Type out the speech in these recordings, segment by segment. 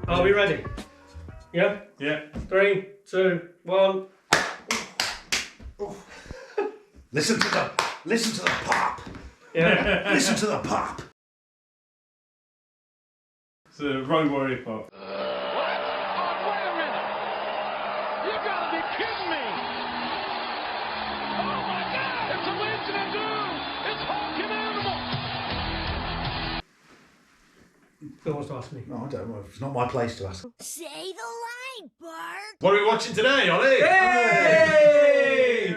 Are we ready? Yeah? Yeah. 3, 2, 1. Listen to the pop. Yeah. Listen to the pop. It's a roddypiper. What? Oh, wait a minute! You gotta be kidding me! Oh my God! It's a Legion of Doom! It's Hulk and Animal! Who wants to ask me? No, I don't know. It's not my place to ask. Say the line, Bart. What are we watching today, Ollie? Hey!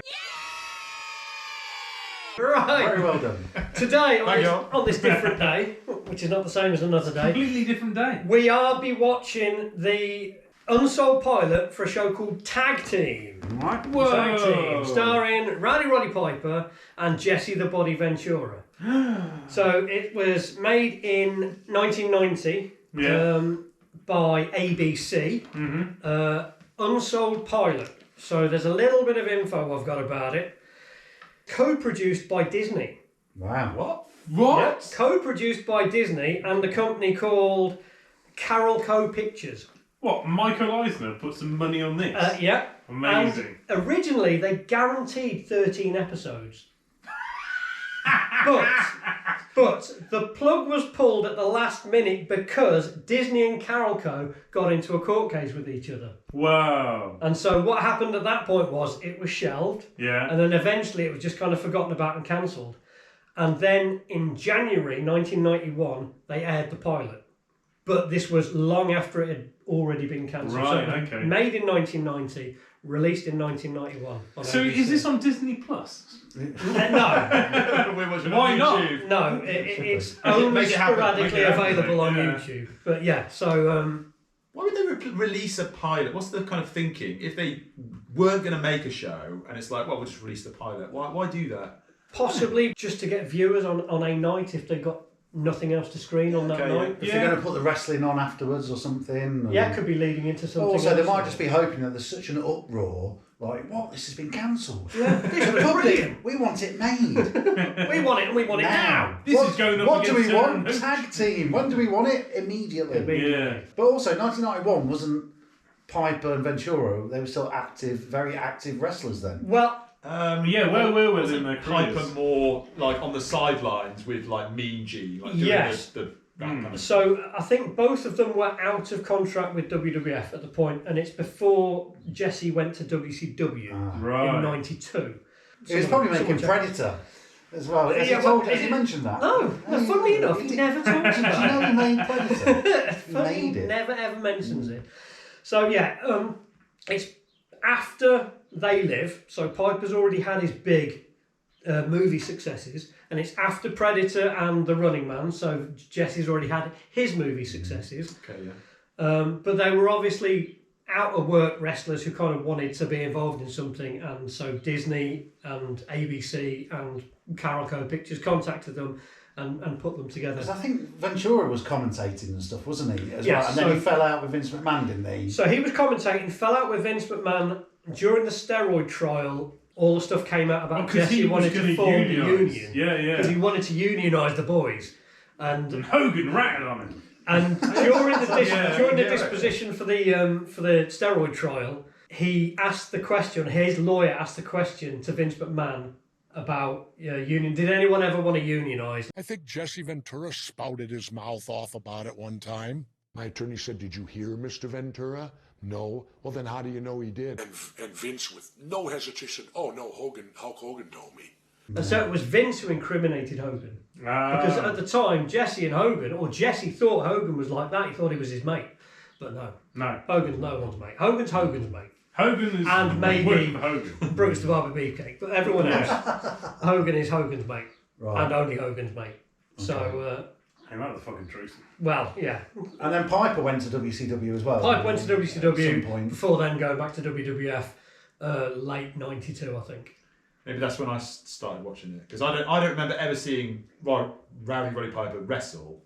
Right. Very well done. Today, on this different day, which is not the same as another day, Completely different day. we are be watching the unsold pilot for a show called Tag Team. Right. Whoa. Tag Team, starring Roddypiper and Jessethebodyventura. So it was made in 1990 by ABC. Unsold pilot. So there's a little bit of info I've got about it. Co-produced by Disney. Wow. What? Yep. Co-produced by Disney and a company called Carol Co Pictures. What? Michael Eisner put some money on this? Yeah. Amazing. And originally, they guaranteed 13 episodes. But the plug was pulled at the last minute because Disney and Carol Co got into a court case with each other. Wow. And so what happened at that point was it was shelved. Yeah. And then eventually it was just kind of forgotten about and cancelled. And then in January 1991, they aired the pilot. But this was long after it had already been cancelled. Right, So okay. Made in 1990, released in 1991. on So ABC. is this on Disney Plus? No. We're watching Why on not? YouTube. No, it's only Make it happen, sporadically make it happen, available on yeah. YouTube. But yeah, so Why would they release a pilot? What's the kind of thinking? If they weren't going to make a show and it's like, well, we'll just release the pilot. Why do that? possibly just to get viewers on a night if they've got nothing else to screen on that night. If they're going to put the wrestling on afterwards or something. Yeah, it could be leading into something Also, else. they might just be hoping that there's such an uproar, like, what, this has been cancelled. Yeah, this is brilliant. We want it made. We want it and we want it now. This is going up What do against we want? Aaron. Tag team. When do we want it? Immediately. Yeah. But also, 1991 wasn't Piper and Ventura. They were still active, very active wrestlers then. Well, Yeah, where were we in their Piper careers? more like on the sidelines with like Mean G, like doing Yes. that kind of so I think both of them were out of contract with WWF at the point, and it's before Jesse went to WCW Right. in '92. He was probably making Predator as well. Has he mentioned that? No, funnily enough, he never talks Did about you know he made Predator? He Funny, made it. never ever mentions it. So yeah, it's after They Live. So Piper's already had his big movie successes, and it's after Predator and The Running Man. So Jesse's already had his movie successes. Okay, yeah. But they were obviously out of work wrestlers who kind of wanted to be involved in something, and so Disney and ABC and Carol Co Pictures contacted them and put them together. Because I think Ventura was commentating and stuff, wasn't he? As Yes, well? And then so- he fell out with Vince McMahon, didn't he? So he was commentating, fell out with Vince McMahon during the steroid trial. All the stuff came out about 'cause Jesse he was wanted to gonna form the unionise. union. Yeah. Because he wanted to unionise the boys. And Hogan ratted on him. And during the Yeah. disposition for the steroid trial, he asked the question. His lawyer asked the question to Vince McMahon about union. Did anyone ever want to unionise? I think Jesse Ventura spouted his mouth off about it one time. My attorney said, "Did you hear, Mr. Ventura?" No. Well, then how do you know he did? And Vince, with no hesitation, "Oh, no, Hulk Hogan told me." And so it was Vince who incriminated Hogan. Because at the time, Jesse and Hogan, or Jesse thought Hogan was like that. He thought he was his mate. But no. Hogan's no one's mate. Hogan's mate. Hogan is and maybe Hogan. Bruce the Barber Beefcake. But everyone else, Hogan is Hogan's mate. Right. And only Hogan's mate. Okay. So, Came out of the fucking truth. well, yeah. And then Piper went to WCW as well. Pipe went to WCW At some point. before then going back to WWF late 92, I think. Maybe that's when I started watching it, because I don't remember ever seeing Roddypiper wrestle.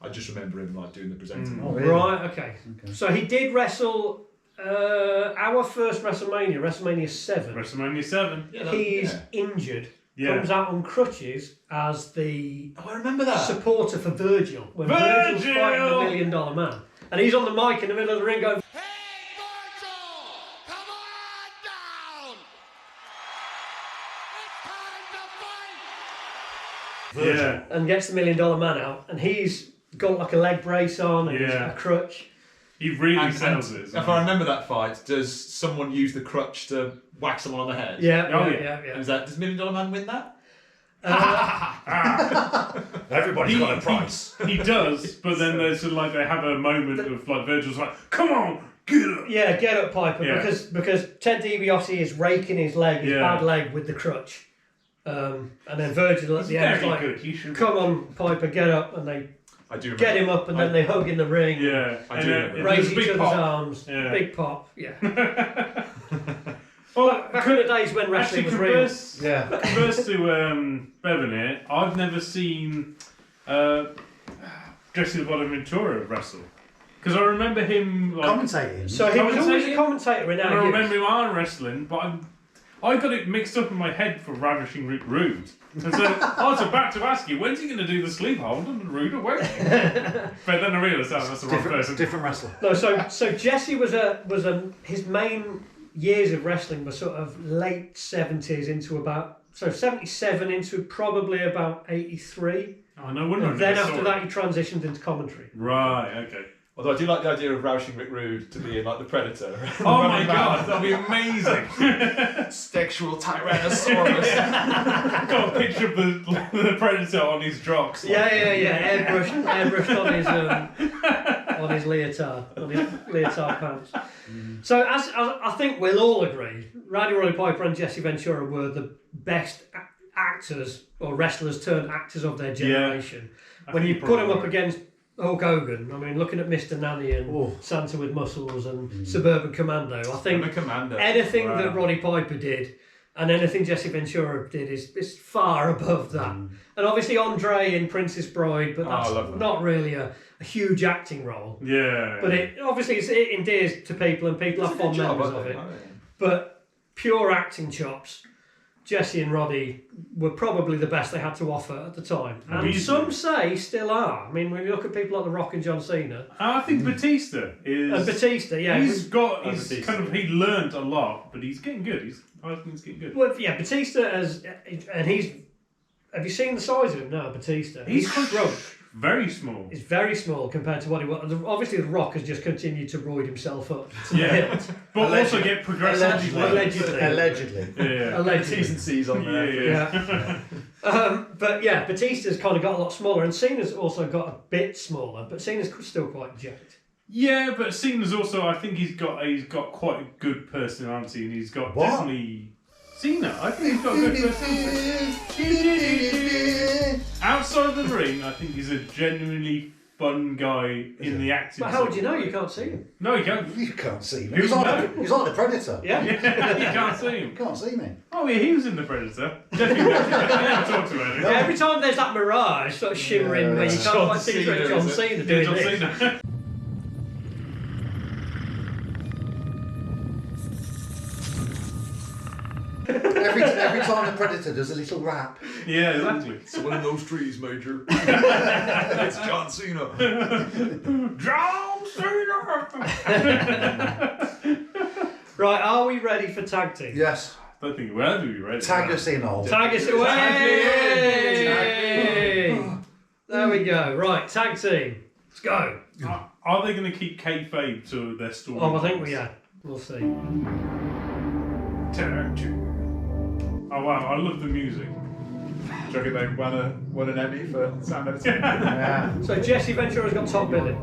I just remember him like doing the presenting. Oh, really? Right, okay. So he did wrestle our first WrestleMania 7. WrestleMania 7. Yeah, He's injured. Yeah. Comes out on crutches as the I remember that. supporter for Virgil. When Virgil's fighting the $1 Million Man. and he's on the mic in the middle of the ring going, Hey, Virgil! Come on down! It's time to fight! Yeah. and gets the $1 Million Man out, and he's got like a leg brace on and Yeah. a crutch. He really And sells it. if I remember that fight, does someone use the crutch to whack someone on the head? Yeah, Oh, yeah. And does $1 Million Man win that? Everybody's got a price. He does, but then there's like they have a moment of like Virgil's like, come on, get up. Yeah, get up, Piper, Yeah. because Ted DiBiase is raking his leg, his Yeah. bad leg, with the crutch. And then Virgil at the end is Very like, good. You should. come on, Piper, get up, and they I do remember. get him up, and then they hug in the ring, Yeah. I do remember. there's raise a each big other's pop. arms, Yeah. big pop, yeah. Well, Back in the days when wrestling actually, was real. Yeah. converse to Bevan here, I've never seen Jessethebodyventura wrestle. Because I remember him like, Commentating. So he was always a Commentating? commentator in and I our remember youth. him arm wrestling, but I got it mixed up in my head for Ravishing Rick Rude. And so I was about to ask you, when's he going to do the sleep hold on Rude or won't he? But then I realised that's the wrong person. Different wrestler. No, so Jesse was his main years of wrestling were sort of late 70s into about 77 into probably about 83. Oh, no wonder. I And then never after saw that it. he transitioned into commentary. Right, okay. Although I do like the idea of Ravishing Rick Rude to be in like the Predator. Oh my Running God. around. That'd be amazing. Sexual Tyrannosaurus. Got a picture of the Predator on his jocks. Yeah, airbrushed on his leotard, on his leotard pants. So as I think we'll all agree, Roddy Piper and Jesse Ventura were the best actors or wrestlers turned actors of their generation. When you put them up against Hulk Hogan, I mean, looking at Mr. Nanny and Santa with Muscles and Suburban Commando, I think I'm a commander. anything Wow. that Roddy Piper did and anything Jesse Ventura did is far above that. And obviously Andre in Princess Bride, but I love that's that. not really a huge acting role. Yeah. But it endears to people and people have fond memories of it. But pure acting chops, Jesse and Roddy were probably the best they had to offer at the time. And Easily. some say still are. I mean, when you look at people like The Rock and John Cena. I think Batista is. And Batista, yeah. He's got. He's Batista. kind of. He learned a lot, but he's getting good. I think he's getting good. Well, yeah, Batista and he's. Have you seen the size of him now, Batista? He's shrunk. very small. He's very small compared to what he was. Obviously, The Rock has just continued to roid himself up. To the Yeah. hilt. But also get progressively. Allegedly. Yeah. Allegedly. T's and C's on there. Yeah. But yeah, Batista's kind of got a lot smaller, and Cena's also got a bit smaller, but Cena's still quite jacked. Yeah, but Cena's also. I think he's got quite a good personality, and he's got What? definitely. Cena, I think he's got a good personality. Outside of the ring, I think he's a genuinely fun guy in the acting. But how would you know? You can't see him. No, you can't. You can't see me. You He's know. like the Predator. Yeah. You can't see him. You can't see me. Oh yeah, he was in the Predator. Definitely. I never talked about it. Yeah, every time there's that mirage sort of shimmering where you can't John quite see Cena, John is it? Cena Yeah, doing John this. Cena. Every time the Predator does a little rap. Yeah, exactly. Someone in those trees, Major. It's John Cena. John Cena. Right, are we ready for tag team? Yes. I don't think we're ever ready. Tag us in, old. Tag us away! There we go. Right, tag team. Let's go. Are they going to keep kayfabe to their story? Oh, I think we are. We'll see. Tag team. Oh wow, I love the music. Do you reckon they won an Emmy for sound editing? Yeah. So Jesse Ventura's got top billing.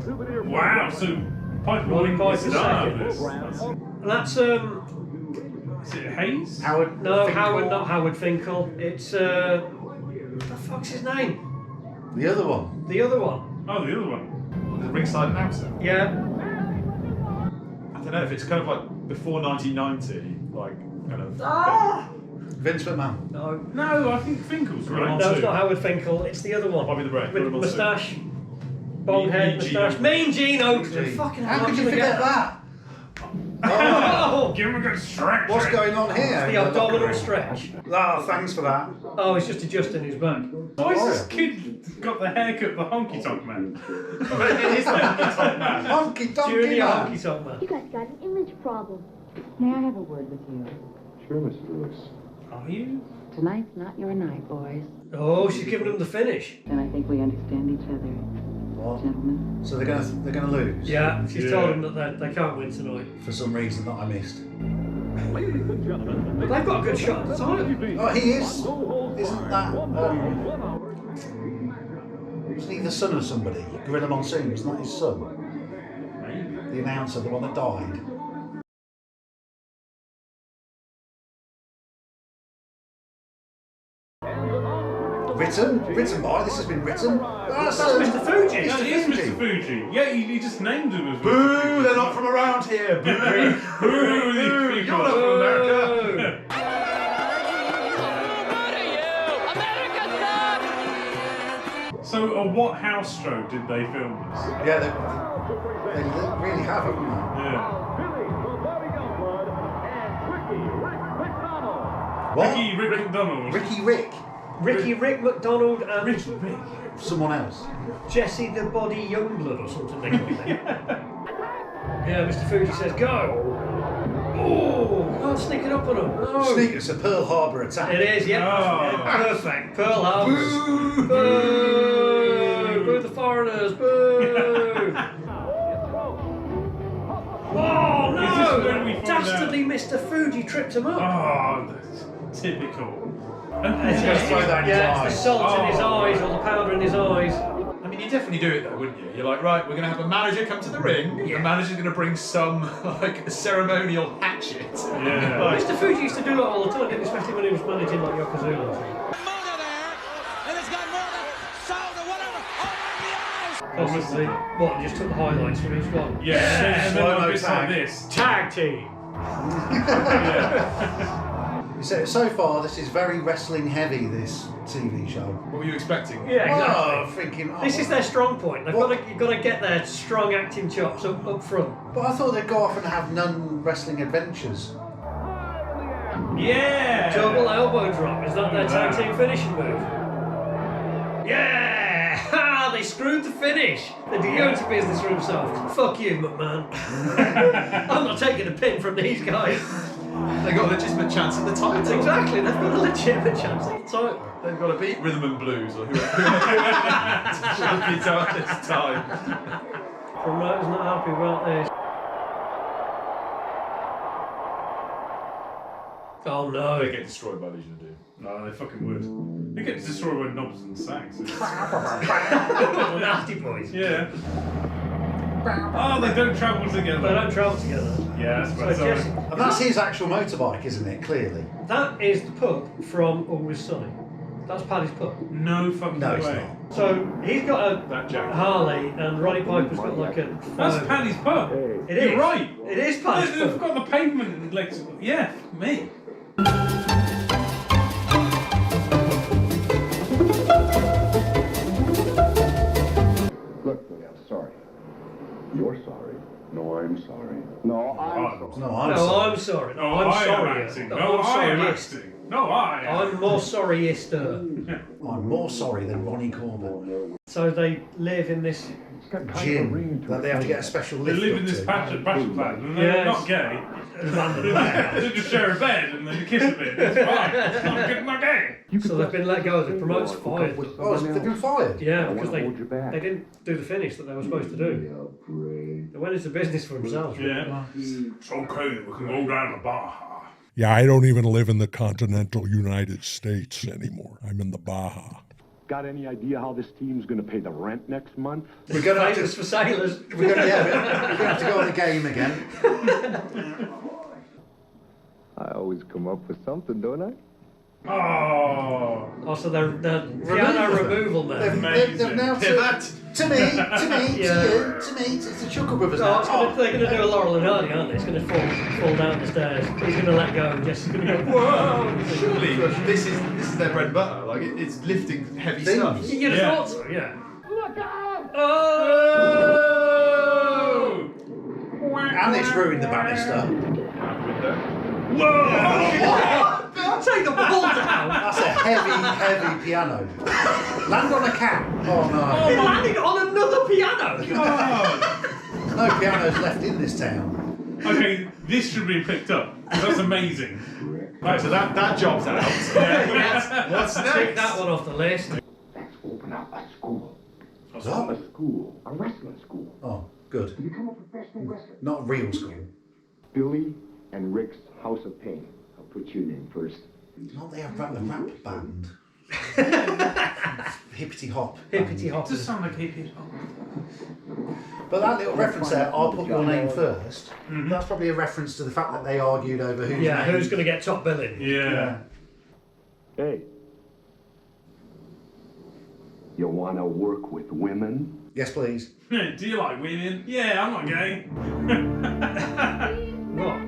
Wow, so Piper Roddy Piper's star of second. this. And that's Is it Hayes? Howard. no Finkel. Howard, not Howard Finkel. It's what the fuck's his name? The other one. The other one. Oh, the other one. The ringside announcer. Yeah. I don't know if it's kind of like before 1990, like kind of. Vince McMahon. No. No, I think Finkel's right. No, it's not Howard Finkel. It's the other one. Bobby the Brain. With moustache. Bald head, Mean Gene moustache. Okerlund. Mean Gene Okerlund. Gene. Fucking How hell, could I'm you gonna forget get that? Oh! Give him a good stretch. What's going on here? The abdominal stretch. Ah, thanks for that. Oh, he's just adjusting his back. Why has this kid got the haircut of the honky tonk man? It is the honky tonk man. Honky donkey Junior man. honky tonk man. You guys got an image problem. May I have a word with you? Sure, Mrs. Lewis. Are you? Tonight's not your night, boys. Oh, she's giving him the finish. And I think we understand each other, What? gentlemen. So they're gonna lose? Yeah, she's Yeah. told him that they can't win tonight. For some reason that I missed. But they've got a good shot at the title. Oh, he is. Isn't that? Isn't he the son of somebody? Gorilla Monsoon. Isn't that his son? The announcer, the one that died. Written by. This has been written. That's Mr. Fuji. No, it is Mr. Fuji. Yeah, he just named him as Mr. Boo! Fuji. They're not from around here. Boo! Boo! These You're people. not from America. So, at what house show did they film this? Yeah, they really have, haven't they? Yeah. What? Rick McDonald. Ricky Rick McDonald and Ricky Rick. Someone else. Jesse the Body Youngblood or something they call him. Yeah, Mr. Fuji says go. Oh, can't sneak it up on him. No. Sneak, it's a Pearl Harbor attack. It is, yeah. Oh. Yeah, perfect. Pearl Harbor. Boo! Boo the foreigners. Boo! Oh Is this when we no! find Dastardly Mr. Fuji tripped him up. Oh, that's typical. It's gonna throw that in his it's the eyes. salt in his Oh. eyes or the powder in his eyes. I mean, you definitely do it though, wouldn't you? You're like, right, we're gonna have a manager come to the ring. The manager's gonna bring some like ceremonial hatchet. Yeah. Mr. Fuji used to do that all the time, didn't he? Especially when he was managing like Yokozuna. Obviously, what? Just took the highlights from each one. Yeah, and then slow-mo like this, tag. like this. Tag team. Yeah. So far, this is very wrestling heavy. This TV show. What were you expecting? Yeah, exactly. Oh, thinking. Oh, This is their strong point. They've What? you've got to get their strong acting chops up front. But I thought they'd go off and have non-wrestling adventures. Yeah. Double elbow drop. Is that their tag team finishing move? Yeah! Ha! They screwed the finish. They did go into business for themselves. Fuck you, McMahon. I'm not taking a pin from these guys. They got a legitimate chance at the title. Exactly. They've got a legitimate chance at the title. They've got to beat Rhythm and Blues or whoever to look it out this time. Promoter's not happy about this. Oh no. They get destroyed by Legion of Doom. No, they fucking would. They get destroyed by knobs and sacks. Nasty boys. Yeah. Oh, they don't travel together. They don't travel together. Yeah, that's So right. Sorry. Jesse, And that's his actual motorbike, isn't it? Clearly. that is the pub from Always Sunny. That's Paddy's pub. No fucking No, way. it's not. So he's got That a jacket. Harley and Roddy Piper's got like a... That's Paddy's pub. It You're is. right. It is Paddy's They've pub. got the pavement like yeah, me. Look, I'm sorry. You're sorry. No, I'm sorry. No, I'm sorry. No, I'm No, sorry. I'm sorry. No, I'm I sorry. am acting. No, No, I'm I am sorriest. acting. No, I am. I'm more sorriester. I'm more sorry than Ronnie Corbett. So they live in this... Gym that they have to get a special They lift live up in this to. bachelor plan, and they're Yes. not gay. They just share a bed and then kiss a bit. It's fine. It's not gay. So they've been let go. The promoter's fired. Oh, they've been fired. Yeah, because they didn't do the finish that they were supposed to do. They went into business for themselves. Yeah. It's okay. We can go down to Baja. Yeah, I don't even live in the continental United States anymore. I'm in the Baja. Got any idea how this team's going to pay the rent next month? We're gonna have Famous to. for sailors. We're gonna have to go on the game again. I always come up with something, don't I? Oh. Also, they're piano removal men. They've now Pivot. to me, Yeah. to me, it's the Chuckle Brothers Oh, now. they're going to do a Laurel and Hardy, aren't they? It's going to fall down the stairs. He's going to let go and Jesse's going to go, whoa! Surely this is their bread and butter. Like it's lifting heavy Things. stuff. You'd have Yeah. thought so, yeah. Look out! Oh! Wow. And it's ruined the banister. I'll take the ball down. That's a heavy piano. Land on a cat. Oh no. Oh, landing on another piano. No pianos left in this town. Okay, this should be picked up. That's amazing. Right, so that job's out. What's Take next? that one off the list. Let's open up a school. What? A school. A wrestling school. Oh, good. To become a professional wrestler. Not real school. Billy and Rick's House of Pain. I'll put you in first. Not they have the rap band. Hippity hop. Hippity hop. Does sound like hippie. But that little reference there, I'll put your name first. That's probably a reference to the fact that they argued over whose Yeah, name. who's going to get top billing? Yeah. Hey. You want to work with women? Yes, please. Do you like women? Yeah, I'm not gay. What?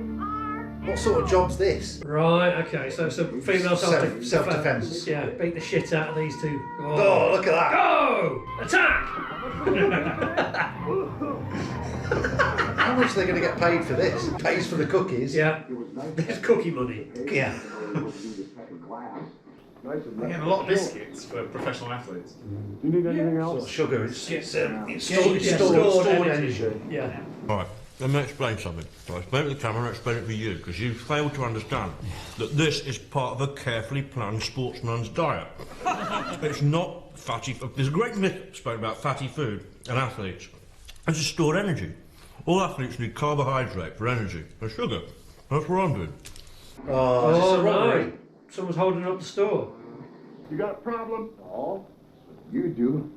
What sort of job's this? Right, okay, so some female Self-defense. Yeah, beat the shit out of these two. Oh, look at that. Go! Attack! How much are they going to get paid for this? Pays for the cookies. Yeah, there's cookie money. Yeah. They get a lot of biscuits for professional athletes. You need anything Sort else? of sugar. It's Stored stored energy. energy. Yeah. Right, let me explain something. So I explain it to the camera and explain it for you, because you failed to understand that this is part of a carefully planned sportsman's diet. It's not fatty food. There's a great myth spoken about fatty food and athletes. It's just stored energy. All athletes need carbohydrate for energy and sugar. That's what I'm doing. Oh, is this a robbery? no. Someone's holding up the store. You got a problem? No. You do.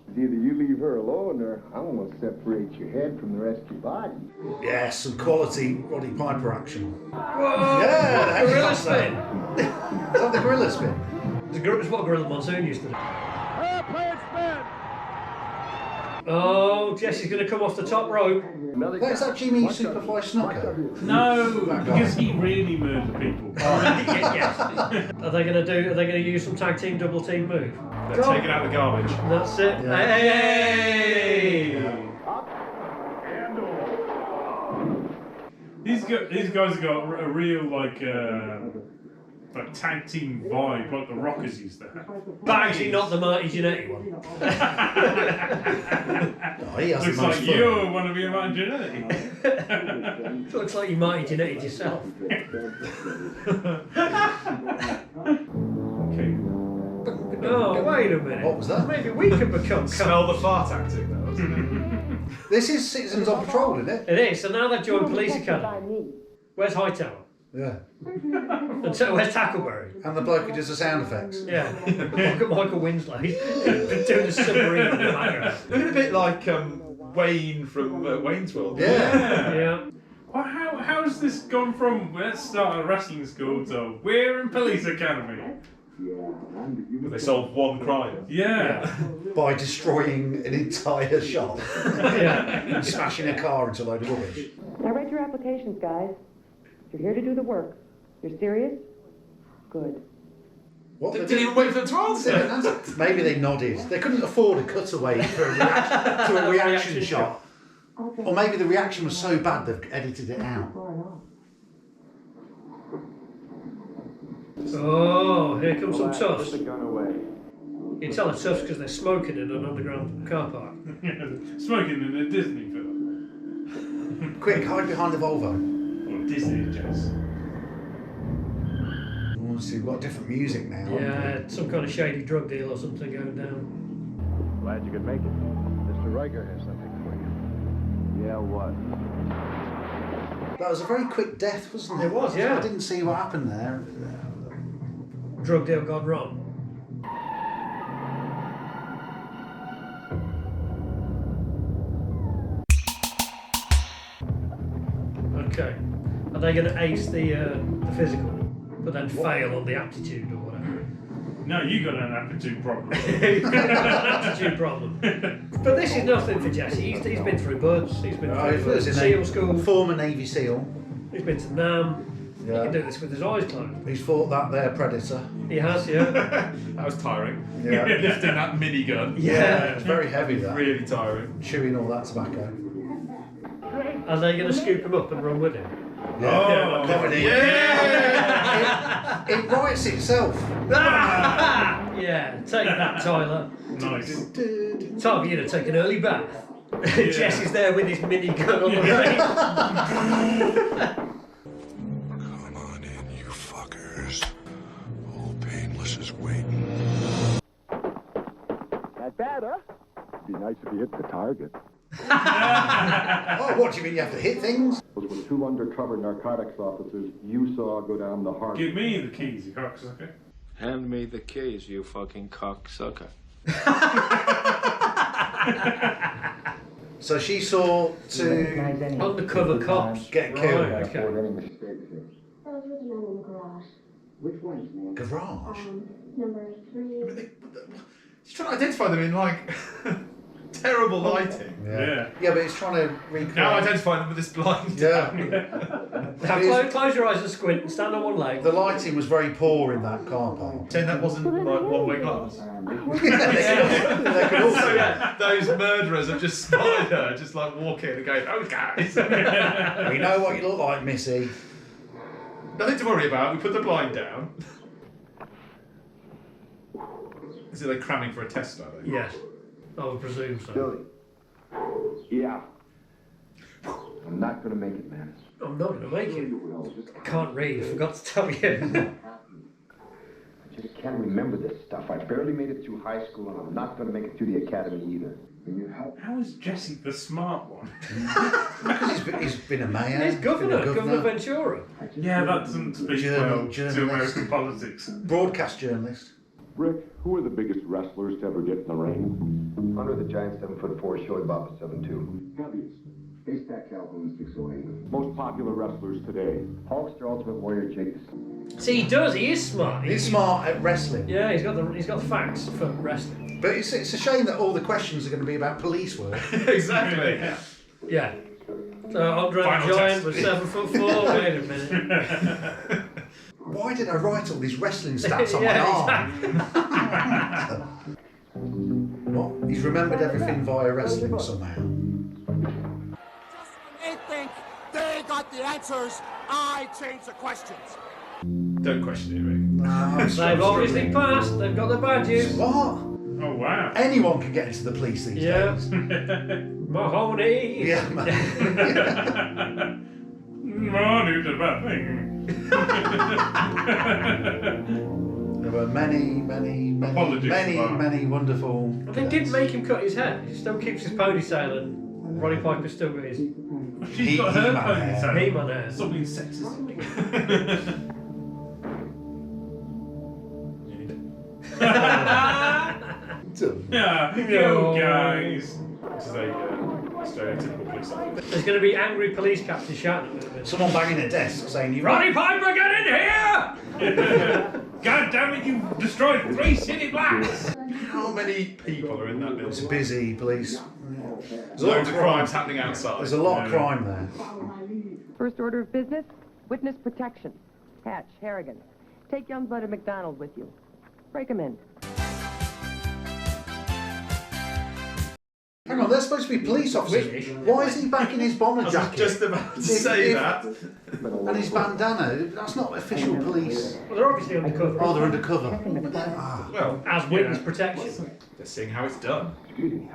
It's either you leave her alone or I'm going to separate your head from the rest of your body. Yes, some quality roddypiper action. Whoa! Yeah, What, gorilla spin. Is that the gorilla spin? It's what Gorilla Monsoon used to do. Play it spin. Oh, Jesse's going to come off the top rope. Is that Jimmy Superfly Snooker? No, because he really murdered people. Yes. Are they going to use some tag team, double team move? They're taking out the garbage. That's it. Yeah. Hey! These guys have got a real like tag team vibe, like the Rockers used to have. But actually not the Marty Jannetty one. Oh, he has Looks the most like fun. you want to be a Marty Jannetty. Looks like you Marty Jannetty yourself. Okay. Oh, wait a minute. What was that? Maybe we could become Smell the fart tactic, though, isn't it? This is Citizens on Patrol, isn't it? It is, so now they've joined Police Academy. Where's Hightower? Yeah. And so where's Tackleberry? And the bloke who does the sound effects. Yeah. Look at Michael Winslow. He's doing the submarine in the background. Looking a bit like Wayne from Wayne's World. Yeah. Yeah. Well, how's this gone from let's start a wrestling school to we're in Police Academy? They solved one crime. Yeah. By destroying an entire shop. Yeah. And smashing a car into a load of rubbish. Now write your applications, guys. You're here to do the work. You're serious? Good. What? Didn't even wait for them to answer. Maybe they nodded. They couldn't afford a cutaway for a to a reaction shot. Or maybe the reaction was so bad they've edited it out. Oh, here comes some toughs. Put the gun away. You can tell the toughs because they're smoking in an underground car park. Smoking in a Disney film. Quick, hide behind the Volvo. Or Disney, Jess. Oh, so you've got different music now. Yeah, some kind of shady drug deal or something going down. Glad you could make it. Mr. Riker has something for you. Yeah, what? That was a very quick death, wasn't it? It was, yeah. I didn't see what happened there. Drug deal gone wrong. Okay. Are they going to ace the physical, but then fail on the aptitude or whatever? No, you got an aptitude problem. Aptitude problem. But this is nothing for Jesse. He's been through buds. He's been through SEAL school. Former Navy SEAL. He's been to NAM. Yeah. He can do this with his eyes closed. He's fought that there Predator. He has, yeah. That was tiring. Yeah. Lifting that minigun. Yeah, it's very heavy that. Really tiring. Chewing all that tobacco. Great. Are they going to scoop him up and run with him? Yeah. Covered in. Yeah! It writes itself. Yeah, take that, Tyler. Nice. Time for you to take an early bath. Jess is there with his minigun on the range. Come on in, you fuckers. Old Painless is waiting. Not bad, huh? Be nice if you hit the target. Oh, what do you mean you have to hit things? Those were 2 undercover narcotics officers you saw go down the heart. Give me the keys, you cocksucker. Hand me the keys, you fucking cocksucker. So she saw 2 undercover cops get killed. Right, okay. That was with the man in the garage. Which ones, man? Garage. Number 3. He's trying to identify them in like terrible lighting. Yeah. Yeah, but it's trying to recreate. Now identify them with this blind. Yeah. Now close your eyes and squint and stand on one leg. The lighting was very poor in that car park. Saying that wasn't like one-way glass. They could also. Those murderers have just spotted her, just like walking and going, "Oh, guys, We know what you look like, Missy. nothing to worry about. We put the blind down." Is it like cramming for a test? Are they? Yes, I would presume so. Billy. Yeah. I'm not gonna make it, man. I'm not going to make it. I can't read, I forgot to tell you. I just can't remember this stuff. I barely made it through high school, and I'm not gonna make it through the academy either. How is Jesse the smart one? Because he's been a mayor. He's governor, been a Governor Ventura. Yeah, that doesn't speak well to Journalist. American politics. Broadcast journalist. Rick, who are the biggest wrestlers to ever get in the ring? Under the giant 7'4", Showy Bob is 7'2". Heaviest. Haystack Calhoun 608. Most popular wrestlers today. Hulkster, Ultimate Warrior, Jake. See, he does. He is smart. He's smart at wrestling. Yeah, he's got the facts for wrestling. But it's a shame that all the questions are going to be about police work. Exactly. Yeah. So Andre the Final Giant test. was 7'4". Wait a minute. Why did I write all these wrestling stats on Yeah, my arm? What? He's remembered everything via wrestling somehow. They think they got the answers. I change the questions. Don't question it, Rick. They've obviously passed. They've got the badges. What? Oh wow. Anyone can get into the police these days. Mahoney. Yeah, man. Money to bad thing. There were many wonderful. But they did make him cut his hair. He still keeps his ponytail, and Roddy Piper still got his She's got her He-Man hair. ponytail. He-Man hair. Stop being sexist. Yeah, you guys. This is a stereotypical police officer. There's going to be angry police captains shouting at him. Someone banging a desk saying, "You Roddy Piper, get in here!" God damn it, you destroyed 3 city blocks! How many people are in that It's building? busy, police. There's loads of crimes happening outside. There's a lot of crime there. First order of business, witness protection. Hatch, Harrigan. Take young Bud and McDonald with you. Break him in. Hang on, they're supposed to be police officers. Why is he back in his bomber I jacket? was just about to say that. And his bandana. That's not official police. Well, they're obviously undercover. Oh, they're undercover. Well, As witness protection. they're seeing how it's done. Excuse me.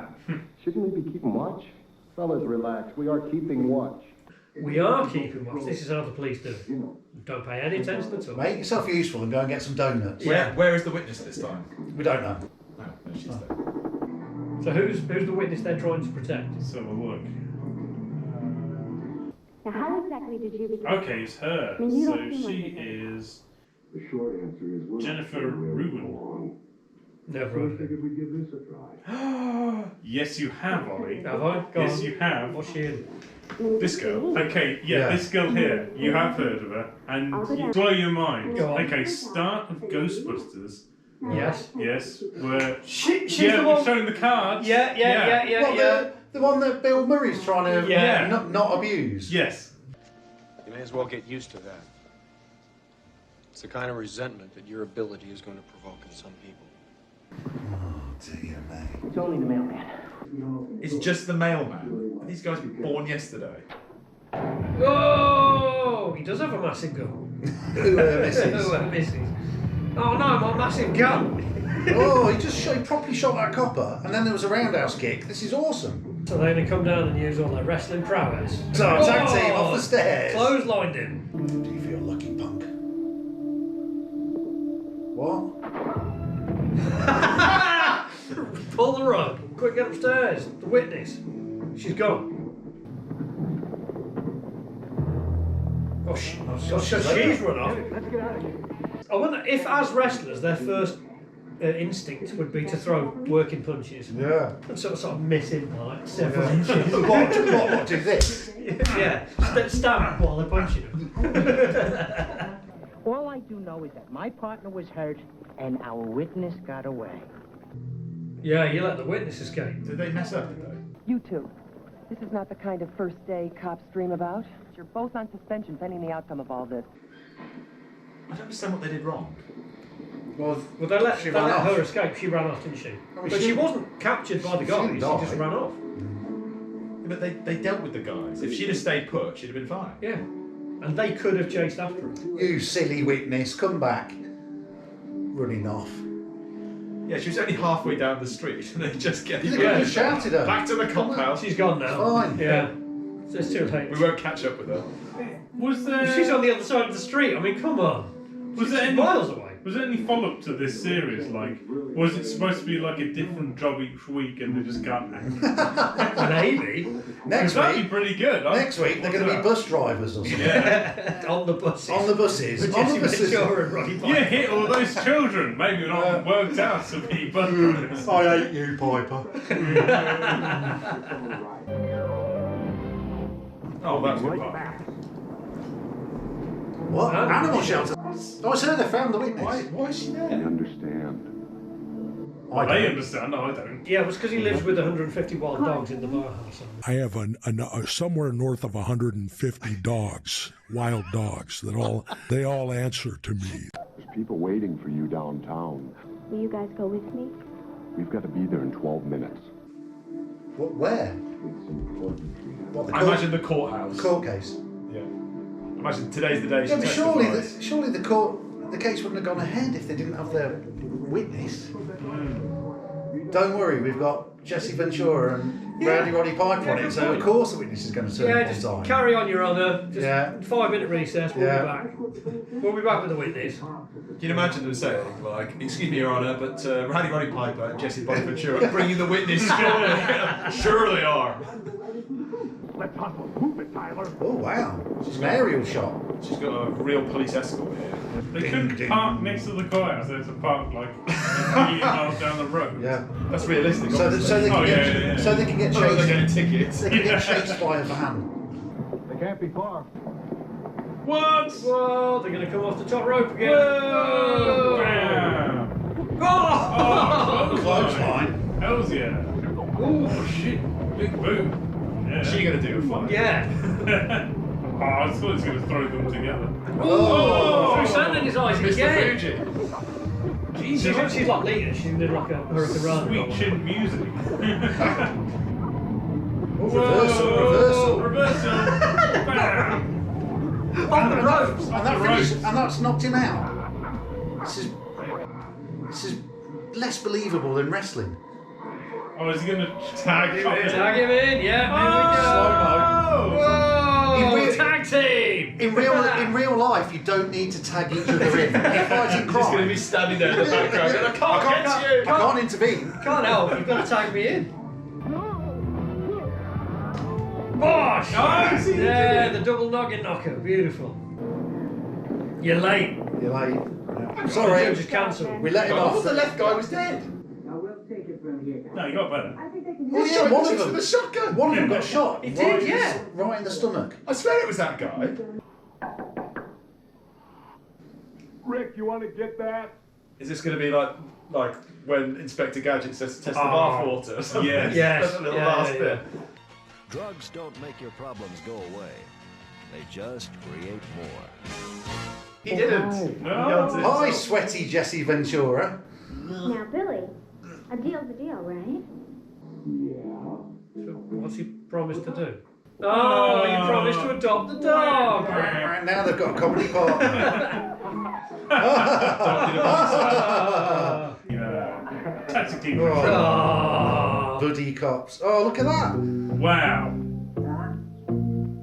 Shouldn't we be keeping watch? Fellas, relax. We are keeping watch. We are keeping watch. This is how the police do it. Don't pay any attention at all. Make yourself useful and go and get some donuts. Where is the witness this time? We don't know. No, she's there. So who's the witness they're trying to protect? Let's have a look. Now, how exactly did you begin? Okay, it's her. I mean, you So don't seem she like it. is The short answer is Jennifer Rubin. Never heard of it. we give this a try. Yes, you have, Ollie. Have I? Go Yes, on. you have. What's she in? This girl. Okay, Yeah. this girl here. You have heard of her, and you blow your mind. Go on. Okay, start of Ghostbusters. Yes. Yes, where She's yeah, the one. showing the cards. Yeah. What, the one that Bill Murray's trying to Yeah. not abuse? Yes. You may as well get used to that. It's the kind of resentment that your ability is going to provoke in some people. Oh, dear me. It's only the mailman. It's just the mailman. These guys were born yesterday. Oh, he does have a massive gun. Whoever misses. Whoever misses. Oh no, my massive gun. Oh, he properly shot that copper, and then there was a roundhouse kick. This is awesome. So they're going to come down and use all their wrestling prowess. So, tag team off the stairs. Clotheslined him. Do you feel lucky, punk? What? Pull the rug. Quick, get upstairs. The witness. She's gone. Oh, she's run off. Let's get out of here. I wonder if, as wrestlers, their first instinct would be to throw working punches. Yeah. And sort of miss him by like several inches. What, do this? Yeah. Stab while they're punching him. All I do know is that my partner was hurt and our witness got away. Yeah, you let the witness escape. Did they mess up, though? You two. This is not the kind of first day cops dream about. You're both on suspension pending the outcome of all this. I don't understand what they did wrong. Well, they let off. her escape. She ran off, didn't she? I mean, but she wasn't captured by the guys. She just ran off. Yeah, but they dealt with the guys. If she'd have stayed put, she'd have been fine. Yeah. And they could have chased after her. You silly witness, come back. Running off. Yeah, she was only halfway down the street and they just get You could have shouted her. back to the cop house. She's gone now. Fine. Yeah. So it's too late. We won't catch up with her. Was there? She's on the other side of the street. I mean, come on. Was there any miles away? Was there any follow-up to this series? Like, was it supposed to be like a different job each week, and they just can't act? Maybe. Next That'd week. be pretty good. Next week they're going to be bus drivers or something. Yeah. On the buses. On the buses. With On Jesse the buses. Ventura and Roddy Piper. You hit all those children. Maybe we're not worked out to be bus drivers. I hate you, Piper. Oh, that's good. What? Animal shelter? Oh, I said they found the witness. Why is she there? I understand. They understand. No, I don't. Yeah, it was because he lives with 150 wild dogs in the bar house. I have somewhere north of 150 dogs, wild dogs, they all answer to me. There's people waiting for you downtown. Will you guys go with me? We've got to be there in 12 minutes. What? Where? It's important for you. What, the I imagine the courthouse. court case. Yeah. Imagine today's the day she Yeah, but testifies. surely the case wouldn't have gone ahead if they didn't have their witness. Don't worry, we've got Jesse Ventura and Roddypiper on it, so of course the witness is going to turn Yeah, up just on time. carry on, Your Honour. Just 5-minute recess, we'll Yeah. be back. We'll be back with the witness. Can you imagine them saying, like, excuse me, Your Honour, but Roddypiper and Jessethebodyventura are bringing the witness? Sure they are. Let's hustle. Move it, Tyler. Oh wow, it's an aerial shot. She's got a real police escort here. They couldn't park next to the courthouse. They had to park like 8 miles down the road. Yeah. That's realistic. So they can get So so they can get Oh, they're chased. getting tickets. They can get chased by a van. They can't be far. What? Whoa, they're going to come off the top rope again. Whoa! Oh! Clothesline. Hells yeah. Oh shit. Big boom. Yeah. She gonna do a fight? Yeah. Oh, I thought it's going to throw them together. Oh! Threw sand in his eyes Mr. again. Fuji. Jesus. She's like Lita. She's did like a Hurricane Rana. Sweet chin music. Reversal. Bam! On the ropes. And that's knocked him out. This is less believable than wrestling. Oh, is he going to tag him in? Tag him in, yeah. Oh! Whoa! Tag team! In real life, you don't need to tag each other in. You're fighting He's going to be crime. standing there in the background going, I can't get you! I can't intervene. Can't help, you've got to tag me in. Bosh! Yeah, the double noggin knocker, beautiful. You're late. You're late. The Sorry, judge is cancelled. we let him I off. thought the left guy was dead. No, you got better. Oh, yeah, one of them. with a shotgun. One of them got shot. He did, yeah. Right in the stomach. I swear it was that guy. Rick, you want to get that? Is this going to be like when Inspector Gadget says test the bath water or something? Yes. Yes. That little last bit. Drugs don't make your problems go away. They just create more. He didn't. No. Hi, sweaty Jesse Ventura. Now, Billy, a deal's a deal, right? So what's he promised to do? Oh, you promised to adopt the dog. And now they've got a comedy partner. Tactically. Buddy cops. Oh, look at that. Wow.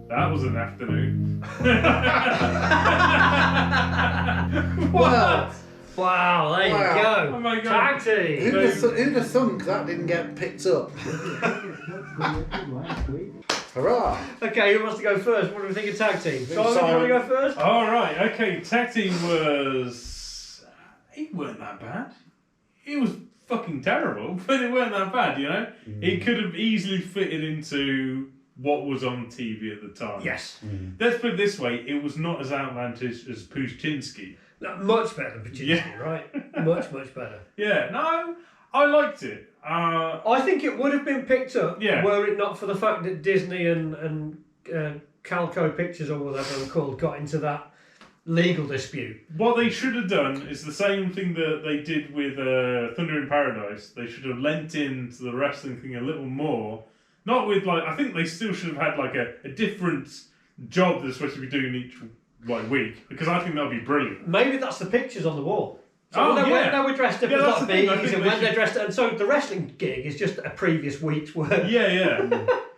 That was an afternoon. Well, Wow, there you go. Oh my God. Tag team. who'd have thunk that didn't get picked up? Hurrah! Okay, who wants to go first? What do we think of tag team? Simon, you Simon. want to go first? All right. Okay. Tag team was. It weren't that bad. It was fucking terrible, but it weren't that bad. You know, it could have easily fitted into what was on TV at the time. Yes. Let's put it this way: it was not as outlandish as Pushchinsky. No, much better than Paczynski, right? Much better. Yeah. No, I liked it. I think it would have been picked up Yeah. were it not for the fact that Disney and Calco Pictures or whatever they're called got into that legal dispute. What they should have done is the same thing that they did with Thunder in Paradise. They should have lent into the wrestling thing a little more. Not with I think they still should have had a different job they're supposed to be doing each week, because I think that would be brilliant. Maybe that's the pictures on the wall. So Oh, when they yeah. were dressed up Yeah, that's as the thing, I bees think and they when they're should- dressed and so the wrestling gig is just a previous week's work. Yeah.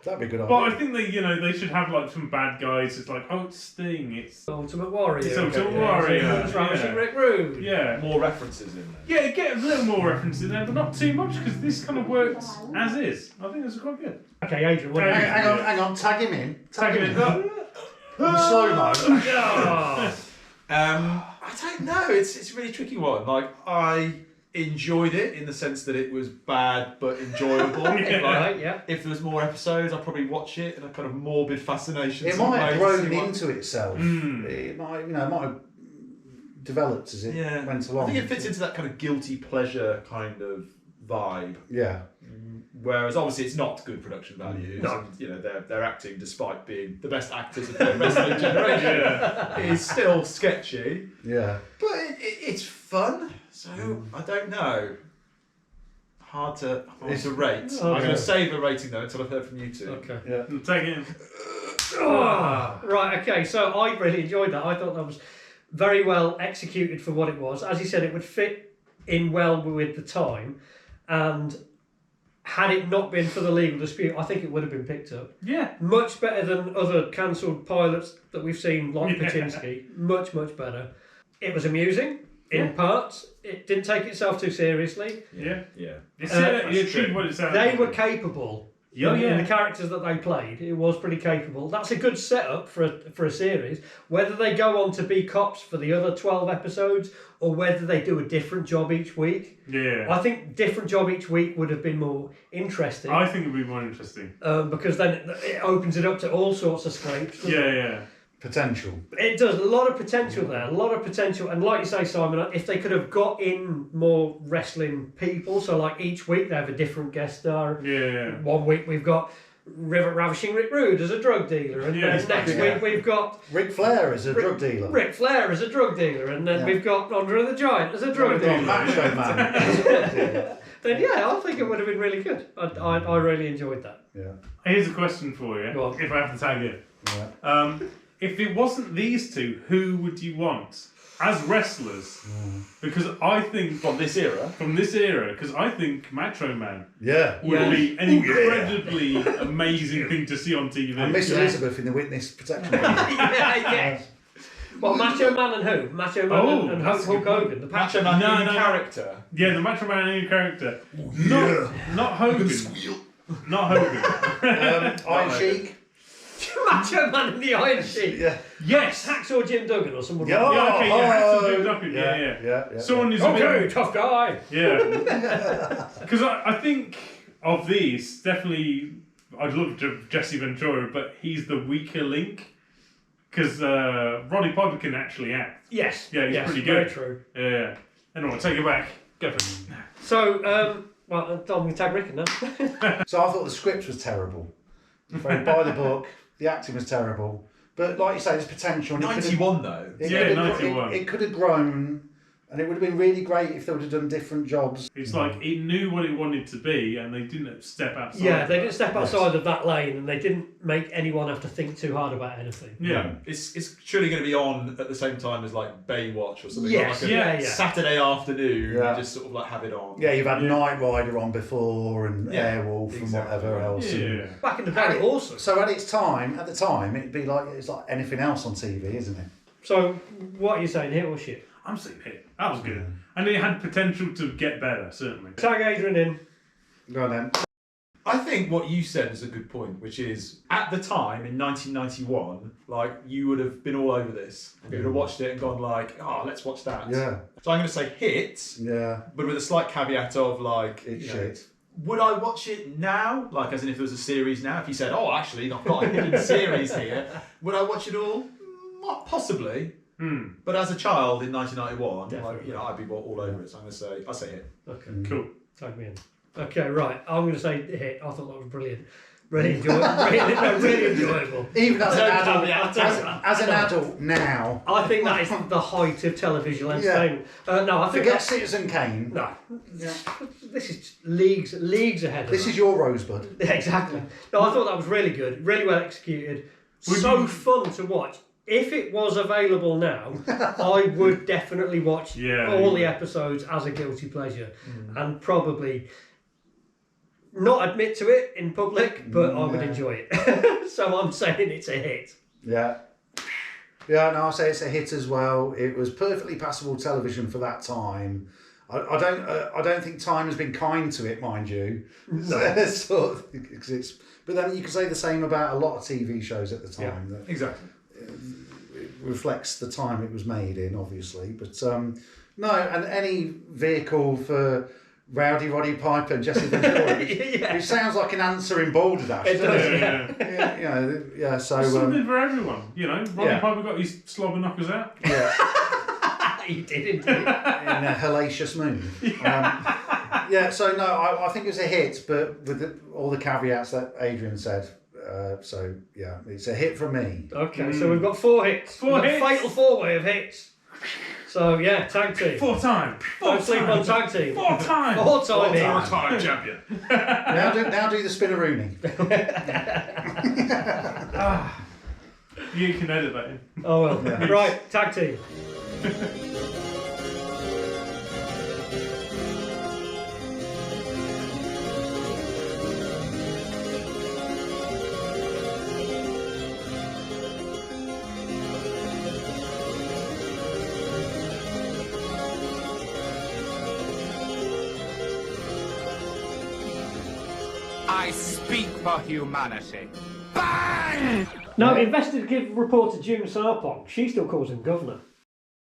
That'd be a good idea. But I think they should have some bad guys. It's it's Sting. It's Ultimate Warrior. It's Ultimate Warrior. It's Ravishing Yeah. Rick Rude. Yeah. More references in there. Yeah, get a little more reference in there, but not too much, because this kind of works as is. I think this is quite good. Okay, Adrian, what do you think? Hang on, tag him in. Tag him in. Slow mo. I don't know. It's a really tricky one. I enjoyed it in the sense that it was bad but enjoyable. Yeah. If there was more episodes, I'd probably watch it in a kind of morbid fascination. It might have grown into itself. It might, might have developed as it went along. I think it fits into that kind of guilty pleasure kind of vibe. Yeah. Whereas obviously it's not good production values. No. And, they're acting, despite being the best actors of the wrestling generation, is still sketchy. Yeah. But it's fun, so I don't know. Hard to rate. Okay. I'm going to save a rating though until I've heard from you two. Okay. Yeah. Take it in. Right, okay, so I really enjoyed that. I thought that was very well executed for what it was. As you said, it would fit in well with the time, and had it not been for the legal dispute, I think it would have been picked up. Yeah. Much better than other cancelled pilots that we've seen, like Paczynski. Much better. It was amusing in parts. It didn't take itself too seriously. Yeah. It That's achieved what it said. They were capable. Yeah, In the characters that they played, it was pretty capable. That's a good setup for a series. Whether they go on to be cops for the other 12 episodes or whether they do a different job each week, I think different job each week would have been more interesting. I think it would be more interesting. Because then it opens it up to all sorts of scrapes. Yeah. Potential. It does. A lot of potential there. A lot of potential. And like you say, Simon, if they could have got in more wrestling people, so like each week they have a different guest star. Yeah. One week we've got Ravishing Rick Rude as a drug dealer, and then next week we've got Ric Flair as a drug dealer. Ric Flair as a drug dealer, and then we've got Andre the Giant as a drug dealer. Macho Man as a drug dealer. Then I think it would have been really good. I really enjoyed that. Yeah. Here's a question for you. Go on. If I have to tag it. Yeah. If it wasn't these two, who would you want as wrestlers? Because I think From this era, because I think Macho Man Yeah. would be an incredibly amazing thing to see on TV. And Miss Elizabeth in the witness protection. Yes. Well, Macho Man and who? Macho Man and that's a Hulk good Hogan. The Macho Man in character. Yeah, the Macho Man in character. Not Hogan. Not Hogan. Iron Sheik. Macho Man in the Iron Sheik. Yeah. Yes. Hacksaw Jim Duggan or someone. Yeah. Yeah, okay, yeah, have to do it up. Yeah. Someone who's a Okay, bit... tough guy. Yeah. Because I think of these, definitely, I'd love to have Jesse Ventura, but he's the weaker link. Because Roddy Piper can actually act. Yes. Yeah, he's pretty good. Very true. Yeah. Anyway, take it back. Go for it. So, I'm going to tag Rick now. So I thought the script was terrible. Very by the book. The acting was terrible. But like you say, there's potential. And 91 though. It 91. could have grown And it would have been really great if they would have done different jobs. It's like it knew what it wanted to be, and they didn't step outside. Yeah, they didn't step outside of that lane, and they didn't make anyone have to think too hard about anything. Yeah. It's surely going to be on at the same time as like Baywatch or something. Yes, like a Saturday afternoon, you just sort of like have it on. Yeah, you've had Knight Rider on before and Airwolf and whatever else. Yeah. Back in the day, awesome. So at the time, it'd be like it's like anything else on TV, isn't it? So what are you saying, hit or shit? I'm saying hit. That was good. And it had potential to get better, certainly. Tag Adrian in. Go on then. I think what you said is a good point, which is at the time in 1991, like you would have been all over this. You would have watched it and gone like, "Oh, let's watch that." Yeah. So I'm going to say hit. Yeah. But with a slight caveat of like, it's shit. Would I watch it now? Like, as in if there was a series now? If you said, "Oh, actually, I've got a hidden series here," would I watch it all? Possibly. But as a child in 1991, like, I'd be all over it. So I'm going to say, I'll say hit. Okay, cool. Tag me in. Okay, right. I'm going to say hit. I thought that was brilliant. Really enjoyable. really enjoyable. Even as an adult, caveat, as an adult now. I think that is the height of televisual entertainment. No, I think forget Citizen Kane. No, this is leagues ahead of This that. is your Rosebud. Yeah, exactly. No, I thought that was really good, really well executed, fun to watch. If it was available now, I would definitely watch all the episodes as a guilty pleasure, and probably not admit to it in public, but I would enjoy it. So I'm saying it's a hit. Yeah. Yeah, no, I'll say it's a hit as well. It was perfectly passable television for that time. I don't think time has been kind to it, mind you. No. But then you can say the same about a lot of TV shows at the time. Yeah, exactly. It reflects the time it was made in, obviously. But no, and any vehicle for Roddypiper and Jesseventura, it sounds like an answer in Balderdash. It does, So There's something for everyone, Roddypiper got his slobber knockers out. Yeah. He did indeed. In a hellacious mood. So no, I think it was a hit, but with all the caveats that Adrian said. So yeah, it's a hit from me. Okay, so we've got 4 hits. Fatal 4-way of hits. So yeah, tag team. 4 time. Don't sleep on tag team. 4 time. 4 time. 4 time champion. now do the spinneroonie. You can edit that in. Oh well. Yeah. Right, tag team. I speak for humanity. Bang! Now, investigative reporter June Sarpong, she still calls him governor.